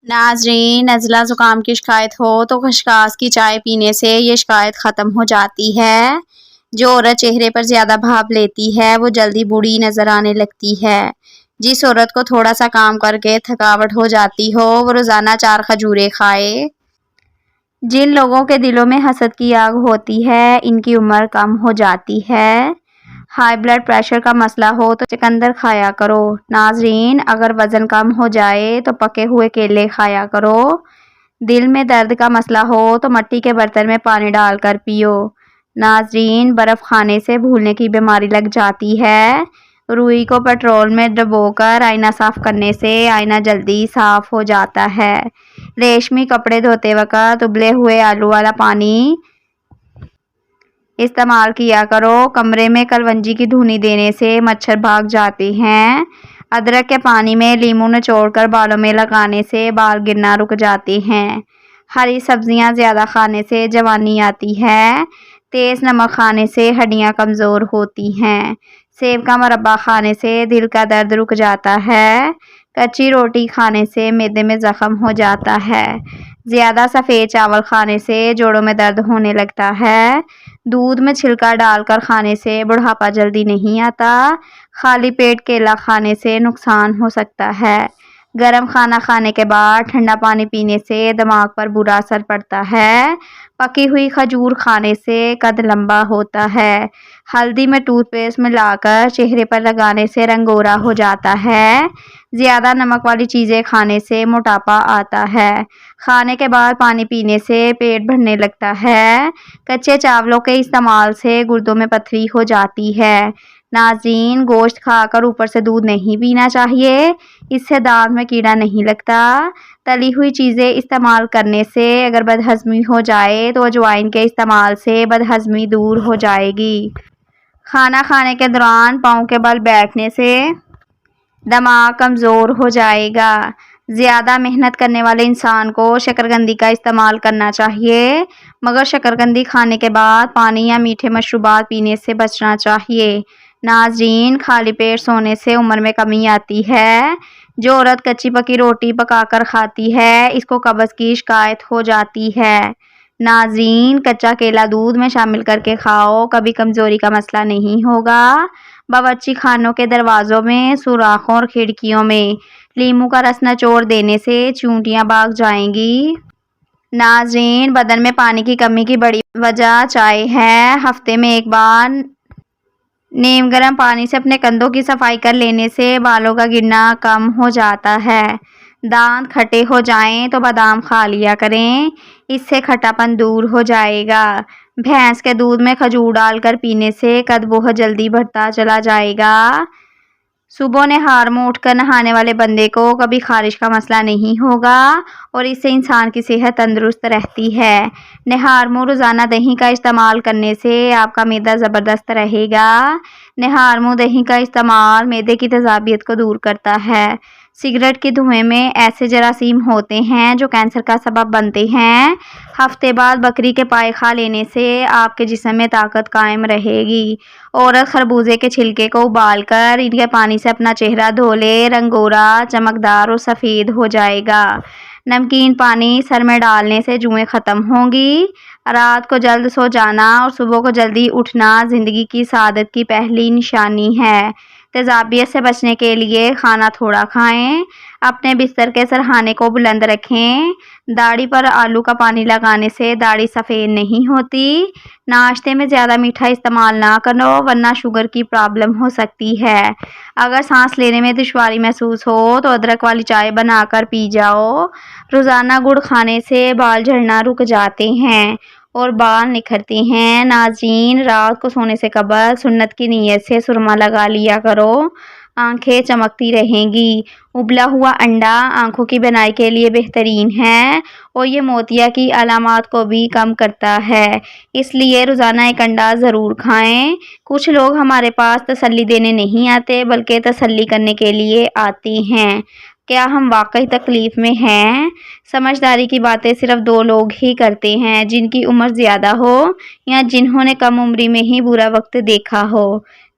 ناظرین، نزلہ زکام کی شکایت ہو تو خشخاش کی چائے پینے سے یہ شکایت ختم ہو جاتی ہے۔ جو عورت چہرے پر زیادہ بھاپ لیتی ہے وہ جلدی بوڑھی نظر آنے لگتی ہے۔ جس عورت کو تھوڑا سا کام کر کے تھکاوٹ ہو جاتی ہو وہ روزانہ 4 کھجوریں کھائے۔ جن لوگوں کے دلوں میں حسد کی آگ ہوتی ہے ان کی عمر کم ہو جاتی ہے۔ ہائی بلڈ پریشر کا مسئلہ ہو تو چقندر کھایا کرو۔ ناظرین، اگر وزن کم ہو جائے تو پکے ہوئے کیلے کھایا کرو۔ دل میں درد کا مسئلہ ہو تو مٹی کے برتن میں پانی ڈال کر پیو۔ ناظرین، برف کھانے سے بھولنے کی بیماری لگ جاتی ہے۔ روئی کو پیٹرول میں ڈبو کر آئینہ صاف کرنے سے آئینہ جلدی صاف ہو جاتا ہے۔ ریشمی کپڑے دھوتے وقت ابلے ہوئے آلو والا پانی استعمال کیا کرو۔ کمرے میں کلونجی کی دھونی دینے سے مچھر بھاگ جاتے ہیں۔ ادرک کے پانی میں لیموں نچوڑ کر بالوں میں لگانے سے بال گرنا رک جاتے ہیں۔ ہری سبزیاں زیادہ کھانے سے جوانی آتی ہے۔ تیز نمک کھانے سے ہڈیاں کمزور ہوتی ہیں۔ سیب کا مربع کھانے سے دل کا درد رک جاتا ہے۔ کچی روٹی کھانے سے معدے میں زخم ہو جاتا ہے۔ زیادہ سفید چاول کھانے سے جوڑوں میں درد ہونے لگتا ہے۔ دودھ میں چھلکا ڈال کر کھانے سے بڑھاپا جلدی نہیں آتا۔ خالی پیٹ کیلا کھانے سے نقصان ہو سکتا ہے۔ گرم کھانا کھانے کے بعد ٹھنڈا پانی پینے سے دماغ پر برا اثر پڑتا ہے۔ پکی ہوئی کھجور کھانے سے قد لمبا ہوتا ہے۔ ہلدی میں ٹوتھ پیسٹ ملا کر چہرے پر لگانے سے رنگ گورا ہو جاتا ہے۔ زیادہ نمک والی چیزیں کھانے سے موٹاپا آتا ہے۔ کھانے کے بعد پانی پینے سے پیٹ بھرنے لگتا ہے۔ کچے چاولوں کے استعمال سے گردوں میں پتھری ہو جاتی ہے۔ ناظرین، گوشت کھا کر اوپر سے دودھ نہیں پینا چاہیے، اس سے دانت میں کیڑا نہیں لگتا۔ تلی ہوئی چیزیں استعمال کرنے سے اگر بدہضمی ہو جائے تو اجوائن کے استعمال سے بدہضمی دور ہو جائے گی۔ کھانا کھانے کے دوران پاؤں کے بل بیٹھنے سے دماغ کمزور ہو جائے گا۔ زیادہ محنت کرنے والے انسان کو شکرکندی کا استعمال کرنا چاہیے، مگر شکرکندی کھانے کے بعد پانی یا میٹھے مشروبات پینے سے بچنا چاہیے۔ ناظرین، خالی پیٹ سونے سے عمر میں کمی آتی ہے۔ جو عورت کچی پکی روٹی پکا کر کھاتی ہے اس کو قبض کی شکایت ہو جاتی ہے۔ ناظرین، کچا کیلا دودھ میں شامل کر کے کھاؤ، کبھی کمزوری کا مسئلہ نہیں ہوگا۔ باورچی خانوں کے دروازوں میں، سوراخوں اور کھڑکیوں میں لیموں کا رس نچوڑ دینے سے چیونٹیاں بھاگ جائیں گی۔ ناظرین، بدن میں پانی کی کمی کی بڑی وجہ چائے ہے۔ ہفتے میں ایک بار نیم گرم پانی سے اپنے کندھوں کی صفائی کر لینے سے بالوں کا گرنا کم ہو جاتا ہے۔ دانت کھٹے ہو جائیں تو بادام کھا لیا کریں، اس سے کھٹا پن دور ہو جائے گا۔ بھینس کے دودھ میں کھجور ڈال کر پینے سے قد بہت جلدی بڑھتا چلا جائے گا۔ صبح نہار منہ اٹھ کر نہانے والے بندے کو کبھی خارش کا مسئلہ نہیں ہوگا اور اس سے انسان کی صحت تندرست رہتی ہے۔ نہار منہ روزانہ دہی کا استعمال کرنے سے آپ کا معدہ زبردست رہے گا۔ نہار منہ دہی کا استعمال معدے کی تیزابیت کو دور کرتا ہے۔ سگریٹ کے دھوئیں میں ایسے جراثیم ہوتے ہیں جو کینسر کا سبب بنتے ہیں۔ ہفتے بعد بکری کے پائے کھا لینے سے آپ کے جسم میں طاقت قائم رہے گی۔ عورت خربوزے کے چھلکے کو ابال کر ان کے پانی سے اپنا چہرہ دھو لے، رنگ گورا، چمکدار اور سفید ہو جائے گا۔ نمکین پانی سر میں ڈالنے سے جوئیں ختم ہوں گی۔ رات کو جلد سو جانا اور صبح کو جلدی اٹھنا زندگی کی سعادت کی پہلی نشانی ہے۔ تیزابیت سے بچنے کے لیے کھانا تھوڑا کھائیں۔ اپنے بستر کے سرہانے کو بلند رکھیں۔ داڑھی پر آلو کا پانی لگانے سے داڑھی سفید نہیں ہوتی۔ ناشتے میں زیادہ میٹھا استعمال نہ کرو ورنہ شوگر کی پرابلم ہو سکتی ہے۔ اگر سانس لینے میں دشواری محسوس ہو تو ادرک والی چائے بنا کر پی جاؤ۔ روزانہ گڑ کھانے سے بال جھڑنا رک جاتے ہیں اور بال نکھرتے ہیں۔ ناظرین، رات کو سونے سے قبل سنت کی نیت سے سرما لگا لیا کرو، آنکھیں چمکتی رہیں گی۔ ابلا ہوا انڈا آنکھوں کی بینائی کے لیے بہترین ہے اور یہ موتیا کی علامات کو بھی کم کرتا ہے، اس لیے روزانہ ایک انڈا ضرور کھائیں۔ کچھ لوگ ہمارے پاس تسلی دینے نہیں آتے بلکہ تسلی کرنے کے لیے آتے ہیں۔ کیا ہم واقعی تکلیف میں ہیں؟ سمجھداری کی باتیں صرف 2 لوگ ہی کرتے ہیں، جن کی عمر زیادہ ہو یا جنہوں نے کم عمری میں ہی برا وقت دیکھا ہو۔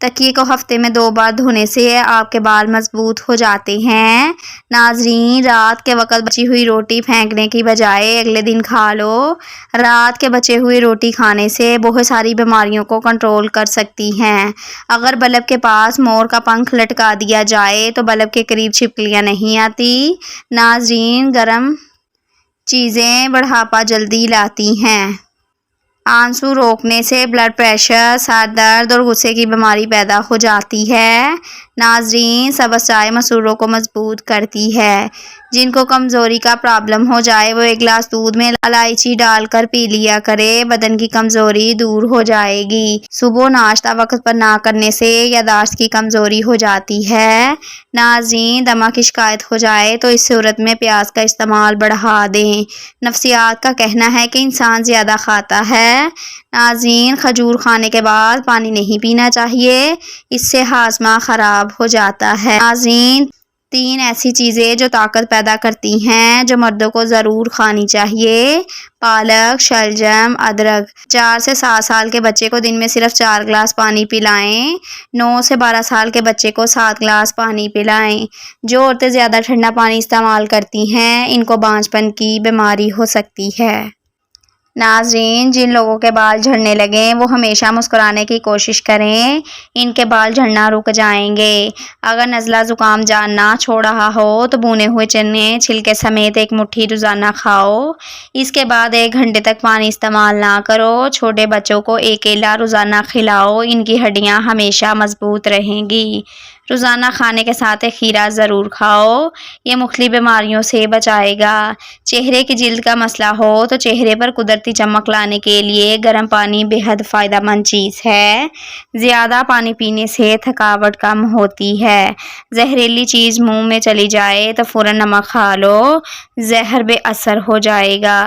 تکیے کو ہفتے میں 2 بار دھونے سے آپ کے بال مضبوط ہو جاتے ہیں۔ ناظرین، رات کے وقت بچی ہوئی روٹی پھینکنے کی بجائے اگلے دن کھا لو۔ رات کے بچے ہوئی روٹی کھانے سے بہت ساری بیماریوں کو کنٹرول کر سکتی ہیں۔ اگر بلب کے پاس مور کا پنکھ لٹکا دیا جائے تو بلب کے قریب چھپکلیاں نہیں آتی۔ ناظرین، گرم چیزیں بڑھاپا جلدی لاتی ہیں۔ آنسو روکنے سے بلڈ پریشر، سر درد اور غصے کی بیماری پیدا ہو جاتی ہے۔ ناظرین، سبز چائے مسوڑھوں کو مضبوط کرتی ہے۔ جن کو کمزوری کا پرابلم ہو جائے وہ 1 گلاس دودھ میں الائچی ڈال کر پی لیا کرے، بدن کی کمزوری دور ہو جائے گی۔ صبح ناشتہ وقت پر نہ کرنے سے یادداشت کی کمزوری ہو جاتی ہے۔ ناظرین، دمہ کی شکایت ہو جائے تو اس صورت میں پیاز کا استعمال بڑھا دیں۔ نفسیات کا کہنا ہے کہ انسان زیادہ کھاتا ہے۔ ناظرین، کھجور کھانے کے بعد پانی نہیں پینا چاہیے، اس سے ہاضمہ خراب ہو جاتا ہے۔ ناظرین، 3 ایسی چیزیں جو طاقت پیدا کرتی ہیں جو مردوں کو ضرور کھانی چاہیے: پالک، شلجم، ادرک۔ 4 سے 7 سال کے بچے کو دن میں صرف 4 گلاس پانی پلائیں۔ 9 سے 12 سال کے بچے کو 7 گلاس پانی پلائیں۔ جو عورتیں زیادہ ٹھنڈا پانی استعمال کرتی ہیں ان کو بانجھ پن کی بیماری ہو سکتی ہے۔ ناظرین، جن لوگوں کے بال جھڑنے لگیں وہ ہمیشہ مسکرانے کی کوشش کریں، ان کے بال جھڑنا رک جائیں گے۔ اگر نزلہ زکام جان نہ چھوڑ رہا ہو تو بھنے ہوئے چنے چھلکے سمیت 1 مٹھی روزانہ کھاؤ۔ اس کے بعد 1 گھنٹے تک پانی استعمال نہ کرو۔ چھوٹے بچوں کو 1 کیلا روزانہ کھلاؤ، ان کی ہڈیاں ہمیشہ مضبوط رہیں گی۔ روزانہ کھانے کے ساتھ 1 کھیرا ضرور کھاؤ، یہ مختلف بیماریوں سے بچائے گا۔ چہرے کی جلد کا مسئلہ ہو تو چہرے پر قدرتی چمک لانے کے لیے گرم پانی بے حد فائدہ مند چیز ہے۔ زیادہ پانی پینے سے تھکاوٹ کم ہوتی ہے۔ زہریلی چیز منہ میں چلی جائے تو فوراً نمک کھا لو، زہر بے اثر ہو جائے گا۔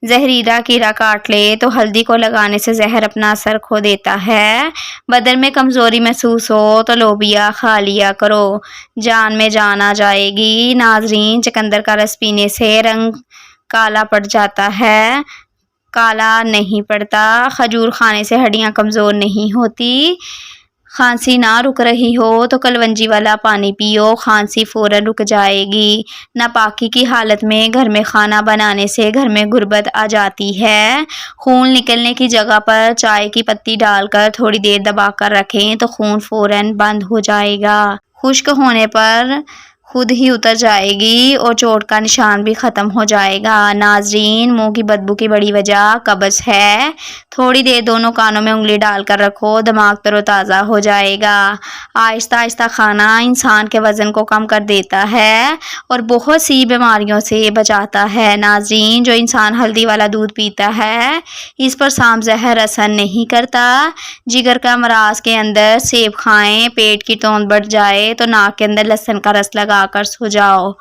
زہریلا کیڑا کاٹ لے تو ہلدی کو لگانے سے زہر اپنا اثر کھو دیتا ہے۔ بدن میں کمزوری محسوس ہو تو لوبیا کھا لیا کرو، جان میں جان آ جائے گی۔ ناظرین، چقندر کا رس پینے سے رنگ کالا پڑ جاتا ہے، کالا نہیں پڑتا۔ کھجور کھانے سے ہڈیاں کمزور نہیں ہوتی۔ کھانسی نہ رک رہی ہو تو کلونجی والا پانی پیو، کھانسی فوراً رک جائے گی۔ ناپاکی کی حالت میں گھر میں کھانا بنانے سے گھر میں غربت آ جاتی ہے۔ خون نکلنے کی جگہ پر چائے کی پتی ڈال کر تھوڑی دیر دبا کر رکھیں تو خون فوراً بند ہو جائے گا۔ خشک ہونے پر خود ہی اتر جائے گی اور چوٹ کا نشان بھی ختم ہو جائے گا۔ ناظرین، منہ کی بدبو کی بڑی وجہ قبض ہے۔ تھوڑی دیر دونوں کانوں میں انگلی ڈال کر رکھو، دماغ تر و تازہ ہو جائے گا۔ آہستہ آہستہ کھانا انسان کے وزن کو کم کر دیتا ہے اور بہت سی بیماریوں سے بچاتا ہے۔ ناظرین، جو انسان ہلدی والا دودھ پیتا ہے اس پر سام زہر اثر نہیں کرتا۔ جگر کا امراض کے اندر سیب کھائیں، پیٹ کی توند بڑھ جائے تو ناک کے اندر لہسن کا رس لگا کر سو جاؤ،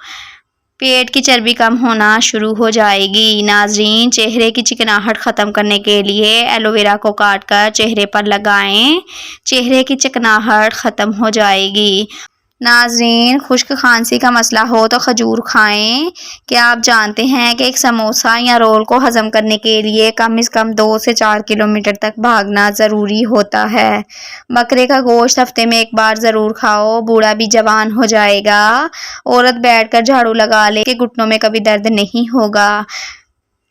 پیٹ کی چربی کم ہونا شروع ہو جائے گی۔ ناظرین، چہرے کی چکناہٹ ختم کرنے کے لیے ایلو ویرا کو کاٹ کر چہرے پر لگائیں، چہرے کی چکناہٹ ختم ہو جائے گی۔ ناظرین، خشک کھانسی کا مسئلہ ہو تو کھجور کھائیں۔ کیا آپ جانتے ہیں کہ 1 سموسہ یا رول کو ہضم کرنے کے لیے کم از کم 2 سے 4 کلومیٹر تک بھاگنا ضروری ہوتا ہے؟ بکرے کا گوشت ہفتے میں 1 بار ضرور کھاؤ، بوڑھا بھی جوان ہو جائے گا۔ عورت بیٹھ کر جھاڑو لگا لے کہ گھٹنوں میں کبھی درد نہیں ہوگا۔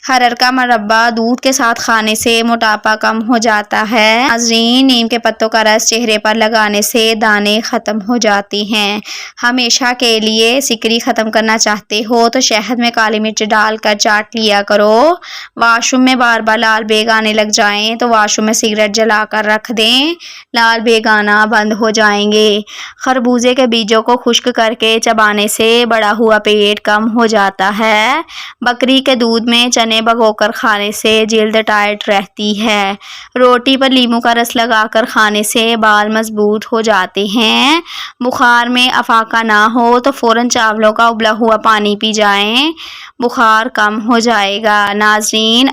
ہرر کا مربع دودھ کے ساتھ کھانے سے موٹاپا کم ہو جاتا ہے۔ ناظرین، نیم کے پتوں کا رس چہرے پر لگانے سے دانے ختم ہو جاتے ہیں۔ ہمیشہ کے لیے سکری ختم کرنا چاہتے ہو تو شہد میں کالی مرچ ڈال کر چاٹ لیا کرو۔ واش روم میں بار بار لال بیگ آنے لگ جائیں تو واش روم میں سگریٹ جلا کر رکھ دیں، لال بیگ آنا بند ہو جائیں گے۔ خربوزے کے بیجوں کو خشک کر کے چبانے سے بڑا ہوا پیٹ کم ہو جاتا ہے۔ بکری کے دودھ میں چنے بھگو کر کھانے سے جلد ٹائٹ رہتی ہے۔ روٹی پر لیموں کا رس لگا کر کھانے سے بال مضبوط ہو جاتے ہیں۔ بخار میں افاقہ نہ ہو تو فوراً چاولوں کا ابلا ہوا پانی پی جائیں، بخار کم ہو جائے گا۔ ناظرین،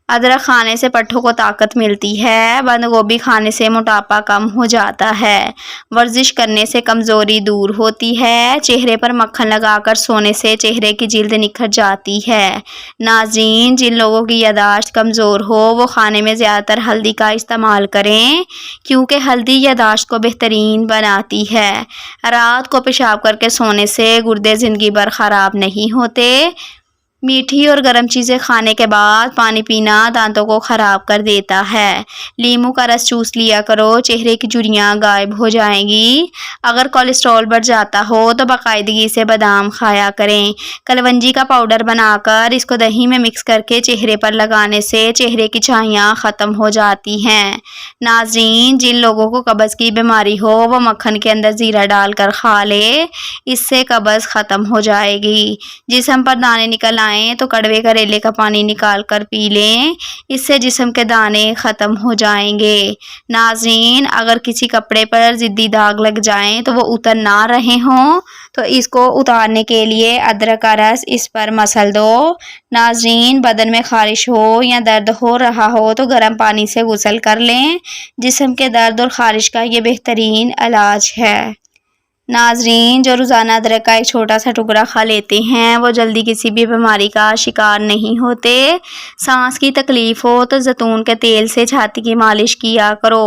ادرک کھانے سے پٹھوں کو طاقت ملتی ہے۔ بند گوبھی کھانے سے موٹاپا کم ہو جاتا ہے۔ ورزش کرنے سے کمزوری دور ہوتی ہے۔ چہرے پر مکھن لگا کر سونے سے چہرے کی جلد نکھر جاتی ہے۔ ناظرین، جن لوگوں کی یادداشت کمزور ہو وہ کھانے میں زیادہ تر ہلدی کا استعمال کریں، کیونکہ ہلدی یادداشت کو بہترین بناتی ہے۔ رات کو پیشاب کر کے سونے سے گردے زندگی بھر خراب نہیں ہوتے۔ میٹھی اور گرم چیزیں کھانے کے بعد پانی پینا دانتوں کو خراب کر دیتا ہے۔ لیموں کا رس چوس لیا کرو، چہرے کی جھریاں غائب ہو جائیں گی۔ اگر کولیسٹرول بڑھ جاتا ہو تو باقاعدگی سے بادام کھایا کریں۔ کلونجی کا پاؤڈر بنا کر اس کو دہی میں مکس کر کے چہرے پر لگانے سے چہرے کی چھائیاں ختم ہو جاتی ہیں۔ ناظرین، جن لوگوں کو قبض کی بیماری ہو وہ مکھن کے اندر زیرہ ڈال کر کھا لے، اس سے قبض ختم ہو جائے گی۔ جسم پر دانے نکل آئیں تو کڑوے کریلے کا پانی نکال کر پی لیں، اس سے جسم کے دانے ختم ہو جائیں گے۔ ناظرین، اگر کسی کپڑے پر ضدی داغ لگ جائیں تو وہ اتر نہ رہے ہوں تو اس کو اتارنے کے لیے ادرک کا رس اس پر مسل دو۔ ناظرین، بدن میں خارش ہو یا درد ہو رہا ہو تو گرم پانی سے غسل کر لیں، جسم کے درد اور خارش کا یہ بہترین علاج ہے۔ ناظرین، جو روزانہ ادرک کا ایک چھوٹا سا ٹکڑا کھا لیتے ہیں وہ جلدی کسی بھی بیماری کا شکار نہیں ہوتے۔ سانس کی تکلیف ہو تو زیتون کے تیل سے چھاتی کی مالش کیا کرو۔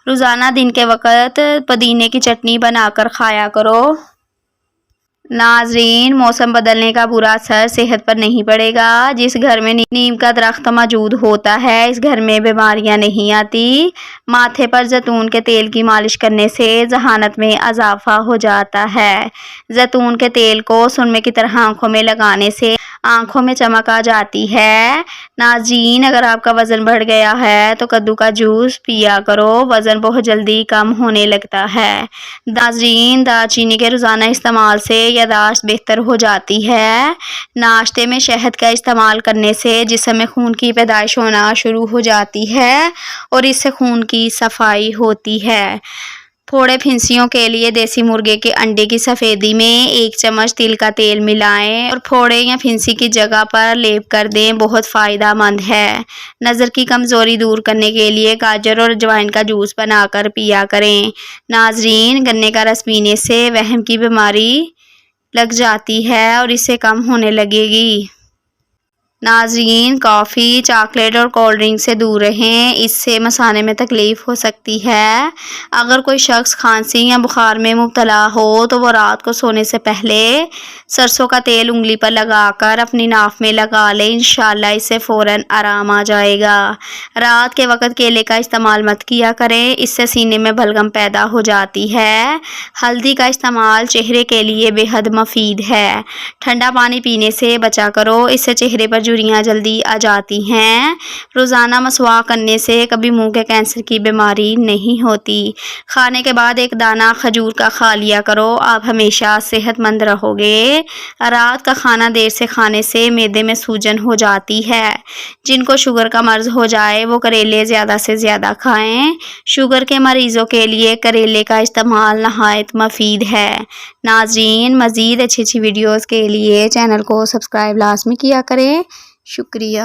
روزانہ دن کے وقت پودینے کی چٹنی بنا کر کھایا کرو۔ ناظرین، موسم بدلنے کا برا اثر صحت پر نہیں پڑے گا۔ جس گھر میں نیم کا درخت موجود ہوتا ہے اس گھر میں بیماریاں نہیں آتی۔ ماتھے پر زیتون کے تیل کی مالش کرنے سے ذہانت میں اضافہ ہو جاتا ہے۔ زیتون کے تیل کو سرمے کی طرح آنکھوں میں لگانے سے آنکھوں میں چمک آ جاتی ہے۔ ناظرین، اگر آپ کا وزن بڑھ گیا ہے تو کدو کا جوس پیا کرو، وزن بہت جلدی کم ہونے لگتا ہے۔ ناظرین، دار چینی کے روزانہ استعمال سے یادداشت بہتر ہو جاتی ہے۔ ناشتے میں شہد کا استعمال کرنے سے جسم میں خون کی پیدائش ہونا شروع ہو جاتی ہے اور اس سے خون کی صفائی ہوتی ہے۔ پھوڑے پھنسیوں کے لیے دیسی مرغے کے انڈے کی سفیدی میں 1 چمچ تل کا تیل ملائیں اور پھوڑے یا پھنسی کی جگہ پر لیپ کر دیں، بہت فائدہ مند ہے۔ نظر کی کمزوری دور کرنے کے لیے گاجر اور اجوائن کا جوس بنا کر پیا کریں۔ ناظرین، گنے کا رس پینے سے وہم کی بیماری لگ جاتی ہے اور اس سے کم ہونے لگے گی۔ ناظرین، کافی، چاکلیٹ اور کولڈ ڈرنک سے دور رہیں، اس سے مثانے میں تکلیف ہو سکتی ہے۔ اگر کوئی شخص کھانسی یا بخار میں مبتلا ہو تو وہ رات کو سونے سے پہلے سرسوں کا تیل انگلی پر لگا کر اپنی ناف میں لگا لے، انشاءاللہ اس سے فوراً آرام آ جائے گا۔ رات کے وقت کیلے کا استعمال مت کیا کریں، اس سے سینے میں بلغم پیدا ہو جاتی ہے۔ ہلدی کا استعمال چہرے کے لیے بے حد مفید ہے۔ ٹھنڈا پانی پینے سے بچا کرو، اس سے چہرے پر جھریاں جلدی آ جاتی ہیں۔ روزانہ مسواک کرنے سے کبھی منہ کے کینسر کی بیماری نہیں ہوتی۔ کھانے کے بعد 1 دانہ کھجور کا کھا لیا کرو، آپ ہمیشہ صحت مند رہو گے۔ رات کا کھانا دیر سے کھانے سے معدے میں سوجن ہو جاتی ہے۔ جن کو شوگر کا مرض ہو جائے وہ کریلے زیادہ سے زیادہ کھائیں۔ شوگر کے مریضوں کے لیے کریلے کا استعمال نہایت مفید ہے۔ ناظرین، مزید اچھی ویڈیوز کے لیے چینل کو سبسکرائب لازمی کیا کریں۔ شکریہ۔